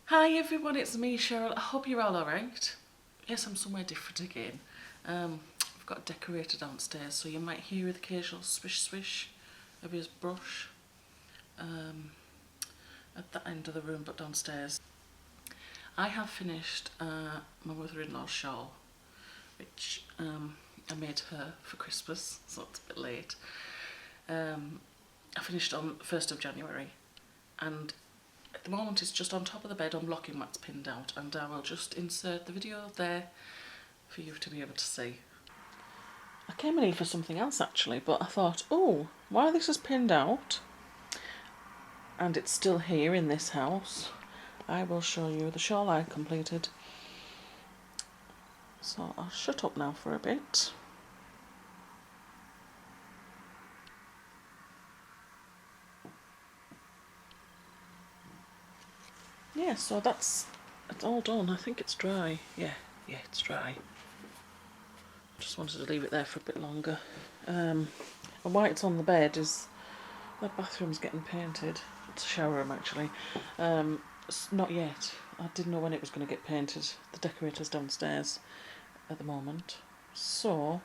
Hi everyone, it's me Cheryl. I hope you're all alright. Yes, I'm somewhere different again. I've got a decorator downstairs, so you might hear the occasional swish swish of his brush at that end of the room, but downstairs. I have finished my mother-in-law's shawl, which I made her for Christmas, so it's a bit late. I finished on 1st of January, and at the moment it's just on top of the bed unblocking what's pinned out, and I will just insert the video there for you to be able to see. I came in here for something else actually, but I thought, oh, while this is pinned out and it's still here in this house, I will show you the shawl I completed. So I'll shut up now for a bit. Yeah, so it's all done. I think it's dry. Yeah, it's dry. I just wanted to leave it there for a bit longer. And why it's on the bed is the bathroom's getting painted. It's a shower room actually. Not yet. I didn't know when it was going to get painted. The decorator's downstairs at the moment. So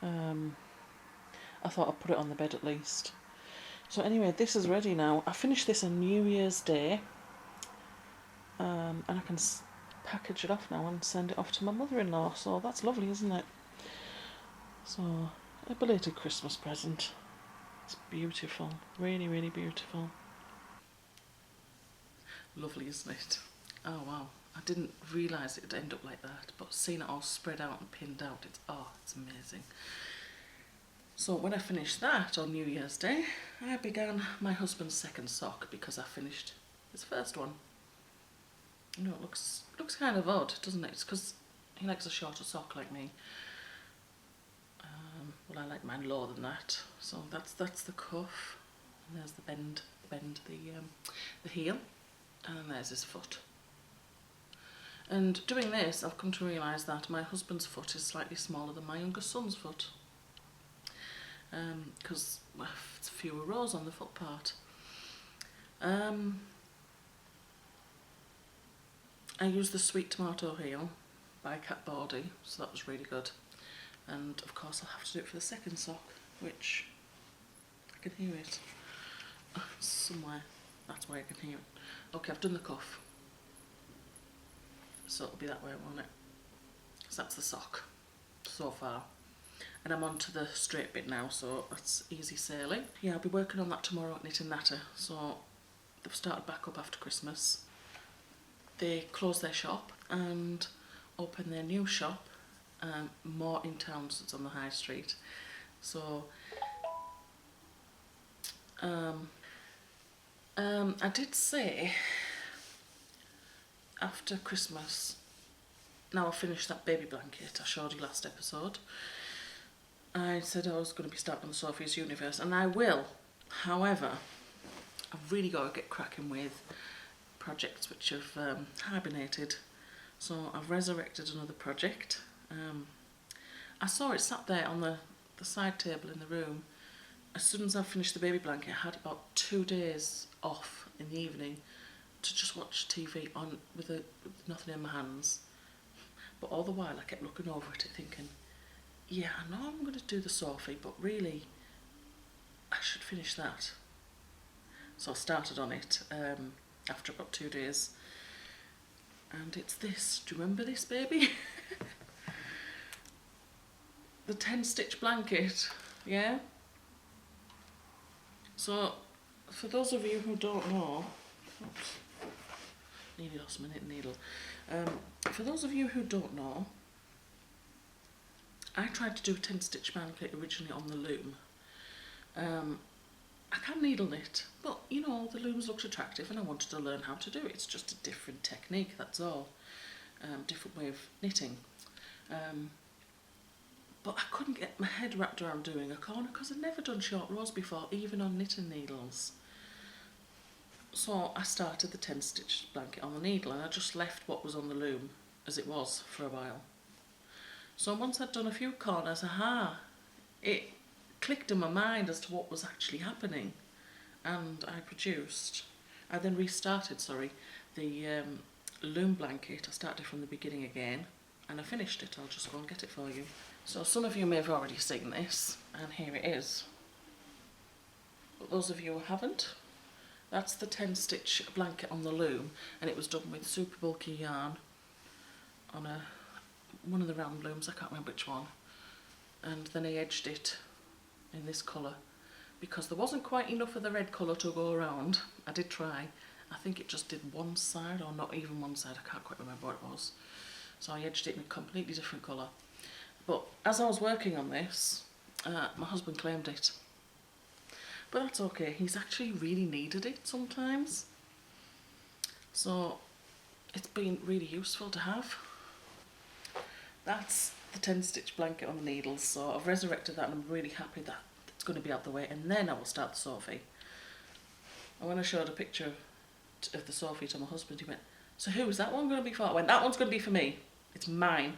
I thought I'd put it on the bed at least. So anyway, this is ready now. I finished this on New Year's Day, and I can package it off now and send it off to my mother-in-law. So that's lovely, isn't it? So a belated Christmas present. It's beautiful, really, really beautiful. Lovely, isn't it? Oh wow, I didn't realise it'd end up like that, but seeing it all spread out and pinned out, it's amazing. So when I finished that on New Year's Day, I began my husband's second sock because I finished his first one. You know, it looks kind of odd, doesn't it? It's because he likes a shorter sock like me. Well, I like mine lower than that. So that's the cuff, and there's the bend the heel, and there's his foot. And doing this, I've come to realise that my husband's foot is slightly smaller than my younger son's foot. Because it's fewer rows on the foot part. I used the Sweet Tomato heel by Cat Body, so that was really good. And of course I'll have to do it for the second sock, which I can hear it somewhere. That's why I can hear it. Okay, I've done the cuff, so it'll be that way, won't it? So that's the sock so far. And I'm on to the straight bit now, so that's easy sailing. Yeah, I'll be working on that tomorrow at Knit and Natter. So they've started back up after Christmas. They closed their shop and opened their new shop, more in town, so it's on the high street. So I did say after Christmas, now I've finished that baby blanket I showed you last episode, I said I was going to be starting on Sophie's Universe, and I will. However, I've really got to get cracking with projects which have hibernated. So I've resurrected another project. I saw it sat there on the side table in the room. As soon as I finished the baby blanket, I had about 2 days off in the evening to just watch TV on with nothing in my hands. But all the while I kept looking over at it thinking, yeah, I know I'm going to do the Sophie, but really I should finish that. So I started on it after about 2 days. And it's this. Do you remember this, baby? The 10-stitch blanket, yeah? So, for those of you who don't know, oops, nearly lost my knitting needle. For those of you who don't know, I tried to do a 10-stitch blanket originally on the loom. I can needle knit, but you know, the looms looked attractive and I wanted to learn how to do it. It's just a different technique, that's all. Different way of knitting. But I couldn't get my head wrapped around doing a corner because I'd never done short rows before, even on knitting needles. So I started the 10-stitch blanket on the needle and I just left what was on the loom as it was for a while. So once I'd done a few corners, it clicked in my mind as to what was actually happening, and I produced I then restarted, the loom blanket. I started from the beginning again, and I finished it. I'll just go and get it for you. So some of you may have already seen this, and here it is. But those of you who haven't, that's the 10 stitch blanket on the loom, and it was done with super bulky yarn on one of the round looms, I can't remember which one. And then I edged it in this colour because there wasn't quite enough of the red colour to go around. I did try. I think it just did one side, or not even one side, I can't quite remember what it was. So I edged it in a completely different colour. But as I was working on this, my husband claimed it. But that's okay, he's actually really needed it sometimes. So it's been really useful to have. That's the 10 stitch blanket on the needles, so I've resurrected that and I'm really happy that it's going to be out the way, and then I will start the Sophie. And when I showed a picture of the Sophie to my husband, he went, "So who's that one going to be for?" I went, "That one's going to be for me. It's mine."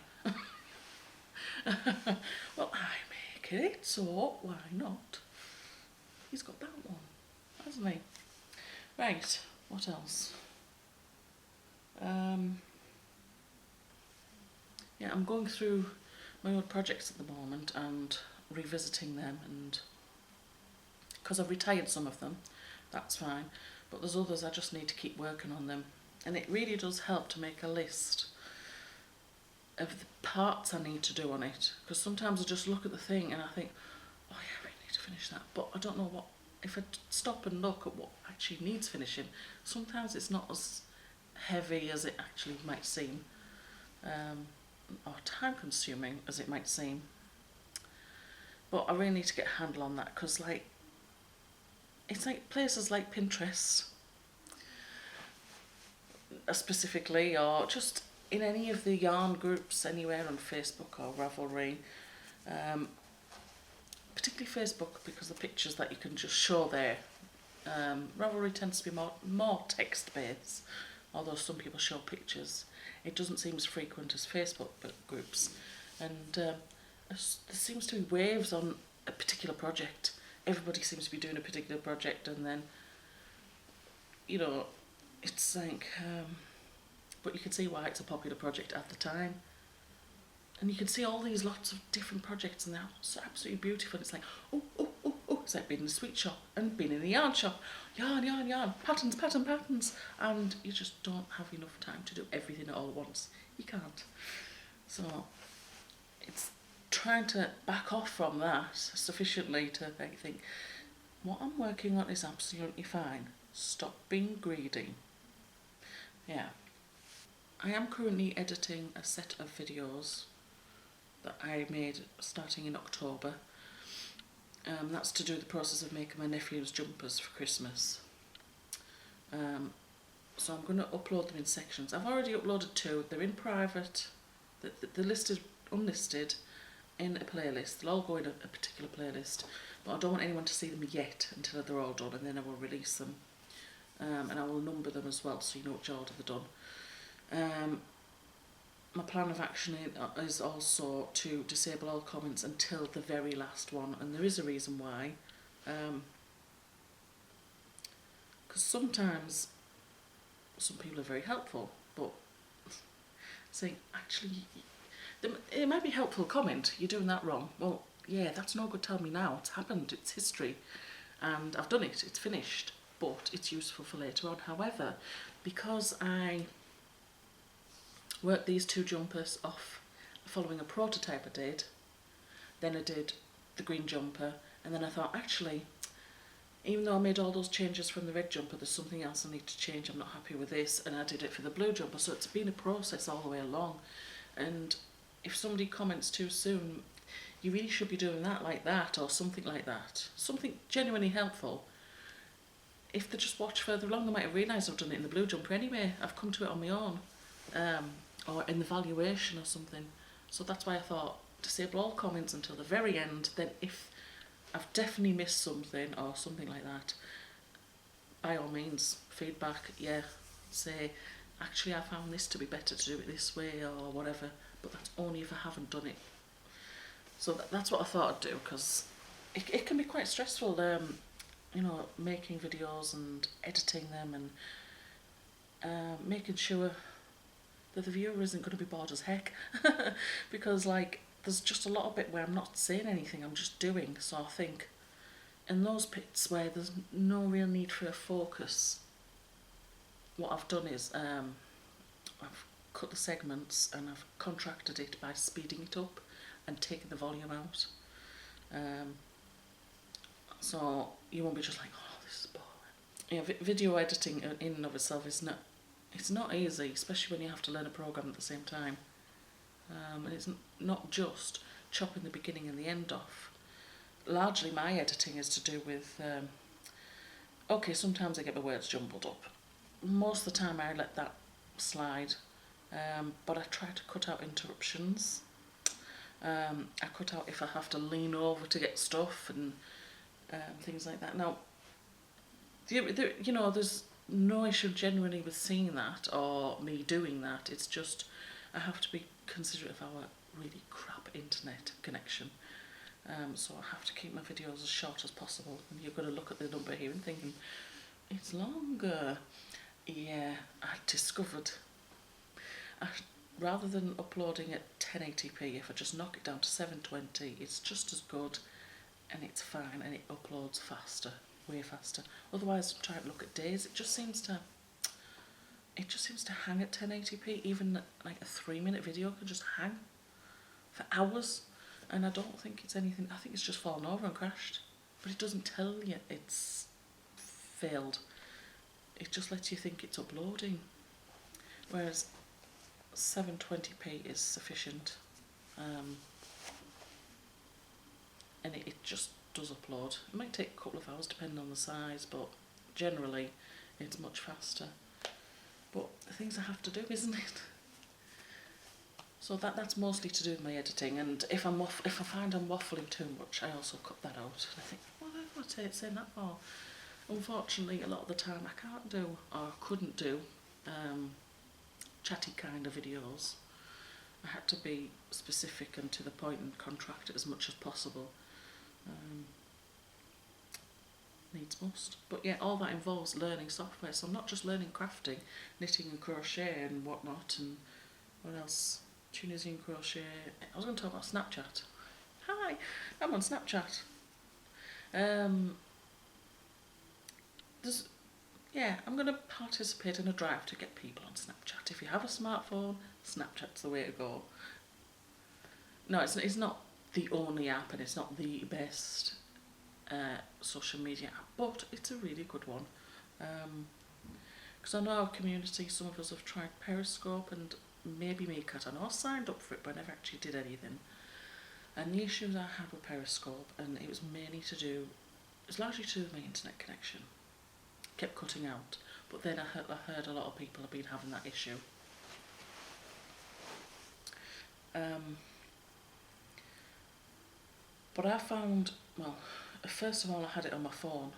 Well, I make it, so why not? He's got that one, hasn't he? Right, what else? Yeah, I'm going through my old projects at the moment and revisiting them, and because I've retired some of them, that's fine, but there's others I just need to keep working on them, and it really does help to make a list of the parts I need to do on it, because sometimes I just look at the thing and I think, oh yeah, I really need to finish that, but I don't know what, if I stop and look at what actually needs finishing, sometimes it's not as heavy as it actually might seem, or time consuming as it might seem. But I really need to get a handle on that, because like, it's like places like Pinterest specifically, or just in any of the yarn groups anywhere on Facebook or Ravelry, particularly Facebook, because the pictures that you can just show there. Ravelry tends to be more text based, although some people show pictures. It doesn't seem as frequent as Facebook groups, and there seems to be waves on a particular project. Everybody seems to be doing a particular project, and then, you know, it's like, but you can see why it's a popular project at the time. And you can see all these lots of different projects, and they're so absolutely beautiful. It's like, oh, oh, oh, oh, it's like being in the sweet shop and being in the yarn shop. Yarn, yarn, yarn, patterns, pattern, patterns. And you just don't have enough time to do everything all at once. You can't. So it's trying to back off from that sufficiently to think, what I'm working on is absolutely fine. Stop being greedy. Yeah. I am currently editing a set of videos that I made starting in October. That's to do with the process of making my nephew's jumpers for Christmas. So I'm going to upload them in sections. I've already uploaded 2. They're in private. The list is unlisted in a playlist. They'll all go in a particular playlist, but I don't want anyone to see them yet until they're all done, and then I will release them. And I will number them as well, so you know which order they're done. My plan of action is also to disable all comments until the very last one, and there is a reason why. Because sometimes some people are very helpful, but saying, actually, it might be a helpful comment, you're doing that wrong. Well, yeah, that's no good telling me now. It's happened, it's history, and I've done it, it's finished, but it's useful for later on. However, because I worked these 2 jumpers off following a prototype I did, then I did the green jumper, and then I thought, actually, even though I made all those changes from the red jumper, there's something else I need to change, I'm not happy with this, and I did it for the blue jumper. So it's been a process all the way along, and if somebody comments too soon, you really should be doing that like that, or something like that, something genuinely helpful. If they just watch further along, they might have realised I've done it in the blue jumper anyway. I've come to it on my own, or in the valuation or something. So that's why I thought, disable all comments until the very end. Then if I've definitely missed something or something like that, by all means, feedback, yeah, say, actually I found this to be better to do it this way or whatever, but that's only if I haven't done it. So that's what I thought I'd do, because it can be quite stressful. making videos and editing them and making sure that the viewer isn't going to be bored as heck. Because, like, there's just a lot of bit where I'm not saying anything, I'm just doing. So I think in those bits where there's no real need for a focus, what I've done is I've cut the segments and I've contracted it by speeding it up and taking the volume out. So you won't be just like, oh, this is boring. Yeah, video editing in and of itself it's not easy, especially when you have to learn a program at the same time. And it's not just chopping the beginning and the end off. Largely my editing is to do with, okay, sometimes I get my words jumbled up. Most of the time I let that slide, but I try to cut out interruptions. I cut out if I have to lean over to get stuff and things like that. Now, there's no issue genuinely with seeing that or me doing that. It's just I have to be considerate of our really crap internet connection. So I have to keep my videos as short as possible. And you're going to look at the number here and thinking, it's longer. Yeah, I discovered, rather than uploading at 1080p, if I just knock it down to 720, it's just as good and it's fine and it uploads faster, way faster. Otherwise, I'm trying to look at days, it just seems to hang at 1080p. Even like a 3-minute video can just hang for hours, and I don't think it's anything. I think it's just fallen over and crashed, but it doesn't tell you it's failed. It just lets you think it's uploading, whereas 720p is sufficient, and it just does upload. It might take a couple of hours depending on the size, but generally it's much faster. But things I have to do, isn't it? So that's mostly to do with my editing, and if I find I'm waffling too much, I also cut that out. And I think, what am I saying that for? Unfortunately, a lot of the time I can't do, or couldn't do, chatty kind of videos. I had to be specific and to the point and contract it as much as possible. Needs must. But yeah, all that involves learning software. So I'm not just learning crafting, knitting and crochet and whatnot, and what else? Tunisian crochet. I was going to talk about Snapchat. Hi, I'm on Snapchat. I'm going to participate in a drive to get people on Snapchat. If you have a smartphone, Snapchat's the way to go. No, it's not the only app and it's not the best social media app, but it's a really good one. Because I know our community, some of us have tried Periscope and maybe Meerkat. I know I signed up for it, but I never actually did anything. And the issues I had with Periscope, and it was largely to do with my internet connection. Kept cutting out, but then I heard a lot of people have been having that issue. But I found, well, first of all I had it on my phone,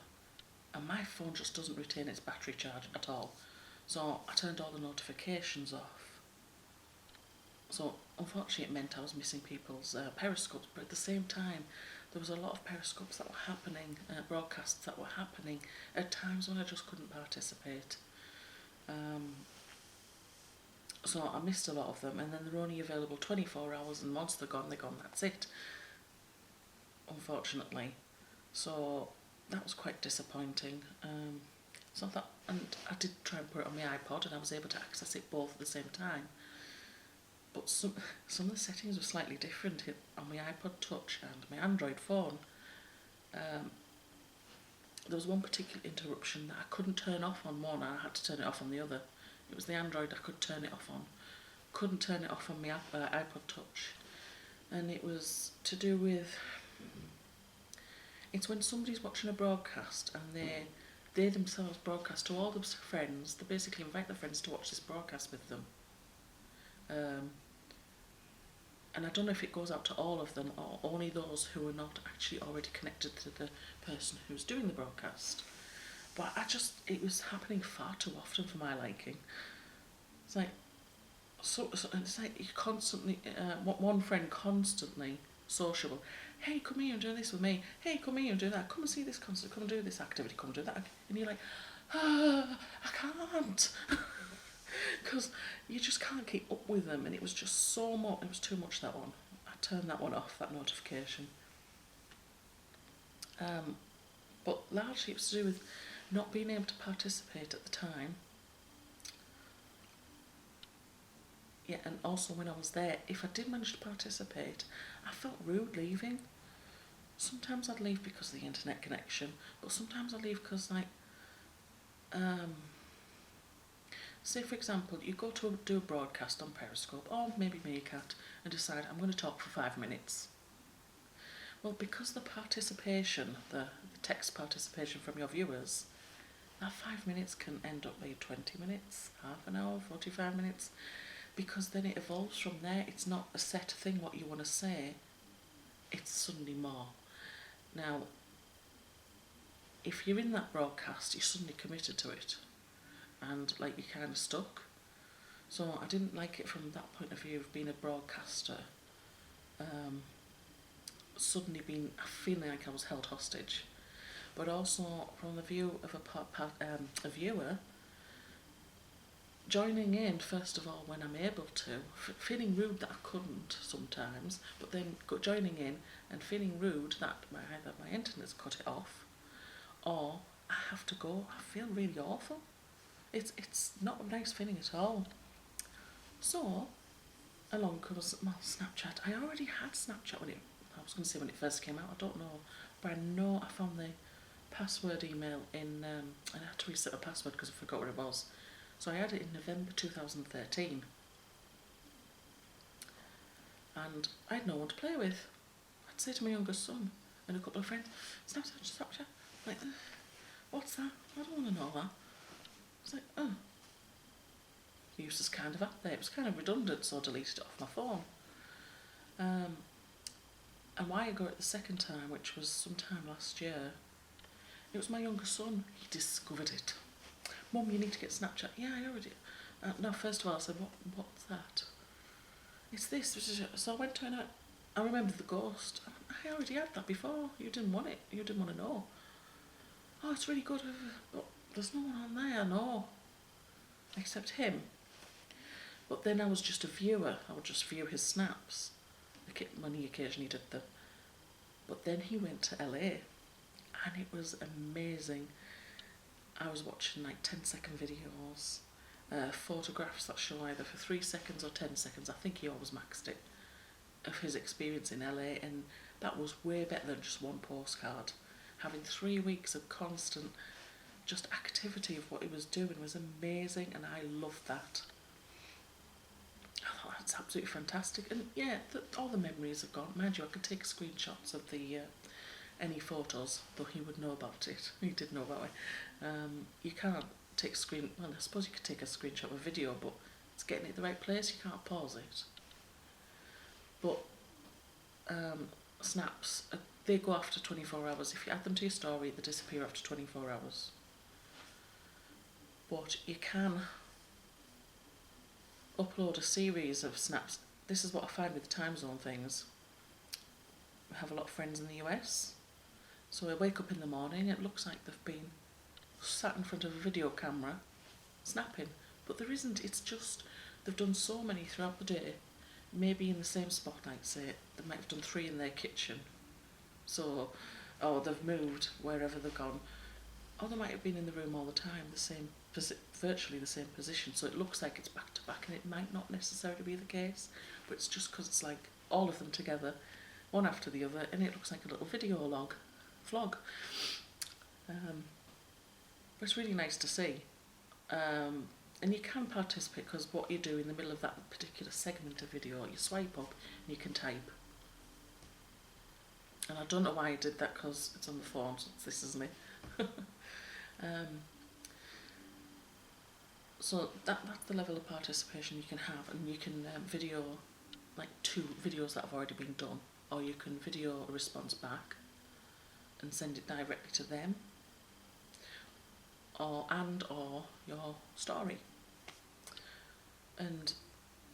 and my phone just doesn't retain its battery charge at all. So I turned all the notifications off. So unfortunately it meant I was missing people's periscopes, but at the same time there was a lot of periscopes that were happening, broadcasts that were happening at times when I just couldn't participate. So I missed a lot of them, and then they're only available 24 hours, and once they're gone, that's it. Unfortunately. So that was quite disappointing. So I thought, and I did try and put it on my iPod, and I was able to access it both at the same time. But some of the settings were slightly different on my iPod Touch and my Android phone. There was one particular interruption that I couldn't turn off on one, and I had to turn it off on the other. It was the Android I could turn it off on. Couldn't turn it off on my iPod Touch. And it was to do with... It's when somebody's watching a broadcast and they themselves broadcast to all their friends. They basically invite their friends to watch this broadcast with them. And I don't know if it goes out to all of them or only those who are not actually already connected to the person who's doing the broadcast. But it was happening far too often for my liking. It's like, so it's like you constantly, one friend constantly sociable. hey, come here and do this with me. Hey, come here and do that. Come and see this concert. Come and do this activity. Come and do that. And you're like, I can't. Because you just can't keep up with them. And it was just so much. It was too much, that one. I turned that one off, that notification. But largely it was to do with not being able to participate at the time. Yeah, and also when I was there, if I did manage to participate, I felt rude leaving. Sometimes I'd leave because of the internet connection, but sometimes I'd leave because, like, say for example, you go to do a broadcast on Periscope or maybe Meerkat and decide I'm going to talk for 5 minutes. Well, because the participation, the text participation from your viewers, that 5 minutes can end up being 20 minutes, half an hour, 45 minutes, because then it evolves from there. It's not a set thing what you want to say, it's suddenly more. Now, if you're in that broadcast, you're suddenly committed to it, and like you're kind of stuck. So I didn't like it from that point of view of being a broadcaster. Suddenly feeling like I was held hostage, but also from the view of a viewer, joining in first of all when I'm able to, feeling rude that I couldn't sometimes, but then joining in and feeling rude that either my internet's cut it off, or I have to go. I feel really awful. It's not a nice feeling at all. So along comes Snapchat. I already had Snapchat I was going to say when it first came out, I don't know, but I know I found the password email in, I had to reset my password because I forgot what it was. So I had it in November 2013. And I had no one to play with. I'd say to my youngest son and a couple of friends, Snapchat. Like, what's that? I don't want to know that. It's like, oh. Used this kind of app there. It was kind of redundant, so I deleted it off my phone. And why I got it the second time, which was sometime last year, it was my younger son. He discovered it. Mum, you need to get Snapchat. Yeah, I already. No, first of all, I said, what's that? It's this. So I went to it. I remember the ghost. I already had that before. You didn't want it. You didn't want to know. Oh, it's really good. But there's no one on there, no. Except him. But then I was just a viewer. I would just view his snaps. When he occasionally did them. But then he went to LA. And it was amazing. I was watching like 10-second videos, photographs that show either for 3 seconds or 10 seconds. I think he always maxed it, of his experience in LA, and that was way better than just one postcard. Having 3 weeks of constant just activity of what he was doing was amazing, and I loved that. I thought that's absolutely fantastic. And yeah, all the memories have gone. Mind you, I could take screenshots of the any photos, though he would know about it. He did know about it. You can't take well, I suppose you could take a screenshot of a video, but it's getting it in the right place. You can't pause it. But snaps, they go after 24 hours. If you add them to your story, they disappear after 24 hours. But you can upload a series of snaps. This is what I find with the time zone things. I have a lot of friends in the US, so I wake up in the morning, it looks like they've been sat in front of a video camera snapping, but there isn't. It's just they've done so many throughout the day, maybe in the same spot. Like say they might have done 3 in their kitchen, so, or they've moved wherever they've gone, or they might have been in the room all the time, virtually the same position, so it looks like it's back to back, and it might not necessarily be the case, but it's just because it's like all of them together, one after the other, and it looks like a little video vlog. But it's really nice to see. And you can participate because what you do in the middle of that particular segment of video, you swipe up and you can type. And I don't know why I did that because it's on the phone, so it's this, isn't it? So that's the level of participation you can have, and you can video like 2 videos that have already been done, or you can video a response back and send it directly to them, or your story. And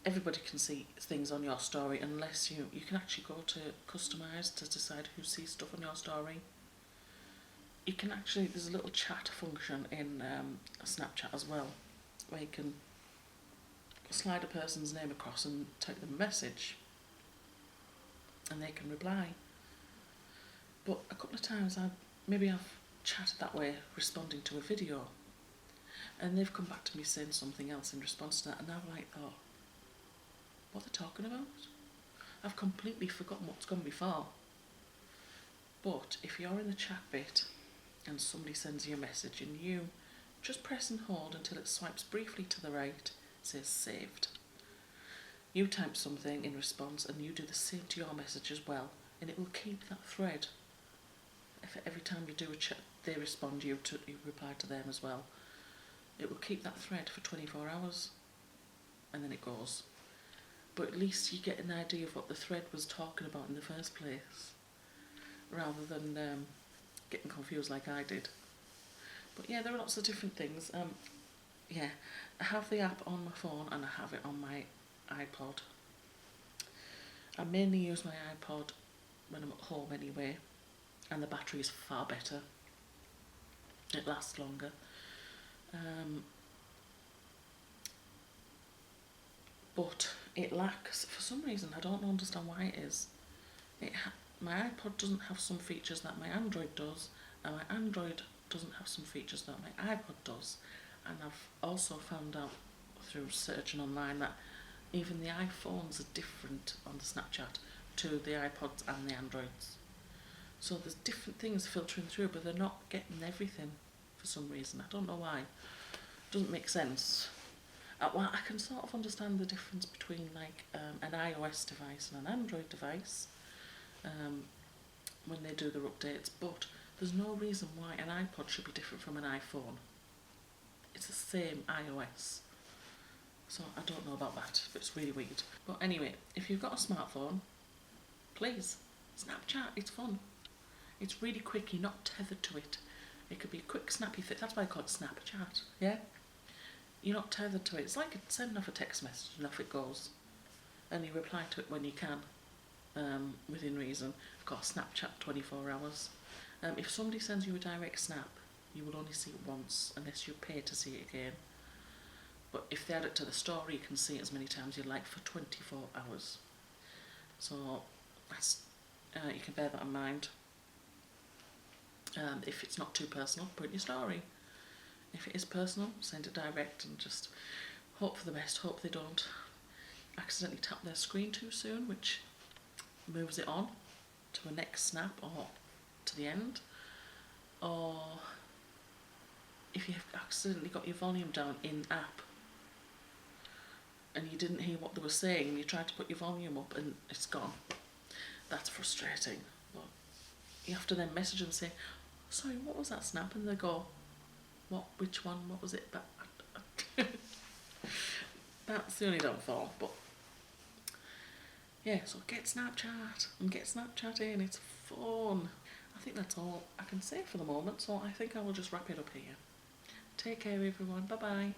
everybody can see things on your story unless you can actually go to customise to decide who sees stuff on your story. You can actually, there's a little chat function in Snapchat as well, where you can slide a person's name across and type them a message and they can reply. But a couple of times I've chatted that way responding to a video, and they've come back to me saying something else in response to that, and I've like thought, what they're talking about? I've completely forgotten what's gone before. But if you're in the chat bit and somebody sends you a message and you just press and hold until it swipes briefly to the right, says saved. You type something in response and you do the same to your message as well, and it will keep that thread. If every time you do a chat, they respond, you reply to them as well. It will keep that thread for 24 hours, and then it goes. But at least you get an idea of what the thread was talking about in the first place, rather than getting confused like I did. But yeah, there are lots of different things. Yeah, I have the app on my phone and I have it on my iPod. I mainly use my iPod when I'm at home anyway, and the battery is far better. It lasts longer. But it lacks, for some reason, I don't understand why it is. My iPod doesn't have some features that my Android does, and my Android doesn't have some features that my iPod does. And I've also found out through searching online that even the iPhones are different on the Snapchat to the iPods and the Androids. So there's different things filtering through, but they're not getting everything for some reason. I don't know why. It doesn't make sense. Well, I can sort of understand the difference between like an iOS device and an Android device when they do their updates, but there's no reason why an iPod should be different from an iPhone. It's the same iOS. So I don't know about that, but it's really weird. But anyway, if you've got a smartphone, please, Snapchat, it's fun. It's really quick, you're not tethered to it. It could be a quick, snappy thing. That's why I call it Snapchat, yeah? You're not tethered to it. It's like sending off a text message and off it goes. And you reply to it when you can, within reason. I've got Snapchat 24 hours. If somebody sends you a direct snap, you will only see it once unless you pay to see it again. But if they add it to the story, you can see it as many times as you like for 24 hours. So that's you can bear that in mind. If it's not too personal, put it in your story. If it is personal, send it direct and just hope for the best. Hope they don't accidentally tap their screen too soon, which moves it on to a next snap or to the end. Or if you've accidentally got your volume down in app and you didn't hear what they were saying, you tried to put your volume up and it's gone. That's frustrating. But you have to then message them and say, sorry, what was that snap? And they go, what, which one, what was it? But that's the only downfall. But yeah, so get Snapchat and get Snapchatting, it's fun. I think that's all I can say for the moment, so I think I will just wrap it up here. Take care everyone, bye bye.